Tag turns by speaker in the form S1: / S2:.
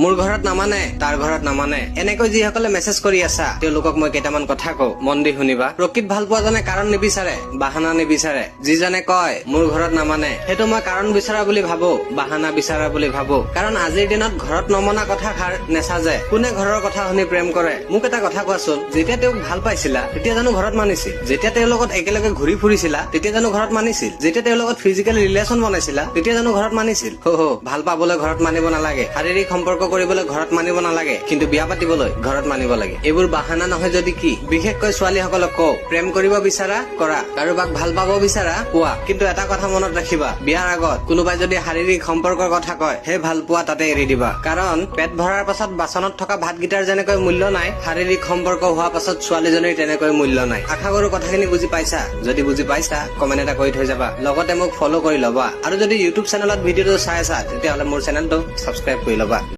S1: মোৰ ঘৰত নামানে তাৰ ঘৰত নামানে এনেকৈ যিসকলে মেছেজ কৰি আছা তেওঁলোকক মই কেইটামান কথা কওঁ, মন দি শুনিবা। প্ৰকৃত ভাল পোৱাজনে কাৰণ নিবিচাৰে, বাহানা নিবিচাৰে। যিজনে কয় মোৰ ঘৰত নামানে সেইটো মই কাৰণ বিচৰা বুলি ভাবো, বাহানা বিচৰা বুলি ভাবো। কাৰণ আজিৰ দিনত ঘৰত নমনা কথাষাৰ নেচাজে। কোনে ঘৰৰ কথা শুনি প্ৰেম কৰে? মোক এটা কথা কোৱাচোন, যেতিয়া তেওঁক ভাল পাইছিলা তেতিয়া জানো ঘৰত মানিছিল? যেতিয়া তেওঁৰ লগত একেলগে ঘূৰি ফুৰিছিলা তেতিয়া জানো ঘৰত মানিছিল? যেতিয়া তেওঁৰ লগত ফিজিকেল ৰিলেশ্যন বনাইছিলা তেতিয়া জানো ঘৰত মানিছিল? ভাল পাবলৈ ঘৰত মানিব নালাগে, শাৰীৰিক সম্পৰ্ক কৰিবলৈ ঘৰত মানিব নালাগে, কিন্তু বিয়া পাতিবলৈ ঘৰত মানিব লাগে। এইবোৰ বাহানা নহয় যদি কি? বিশেষকৈ ছোৱালীসকলক কওঁ, প্ৰেম কৰিব বিচাৰা কৰা, কাৰোবাক ভাল পাব বিচাৰা পোৱা, কিন্তু এটা কথা মনত ৰাখিবা, বিয়াৰ আগত কোনোবাই যদি শাৰীৰিক সম্পৰ্কৰ কথা কয় সেই ভাল পোৱা তাতে এৰি দিবা। কাৰণ পেট ভৰাৰ পাছত বাচনত থকা ভাতকেইটাৰ যেনেকৈ মূল্য নাই, শাৰীৰিক সম্পৰ্ক হোৱাৰ পাছত ছোৱালীজনীৰ তেনেকৈ মূল্য নাই। আশা কৰো কথাখিনি বুজি পাইছা। যদি বুজি পাইছা কমেন্ট এটা কৰি থৈ যাবা, লগতে মোক ফলো কৰি ল'বা। আৰু যদি ইউটিউব চেনেলত ভিডিঅ'টো চাই আছা তেতিয়াহ'লে মোৰ চেনেলটো ছাবস্ক্ৰাইব কৰি ল'বা।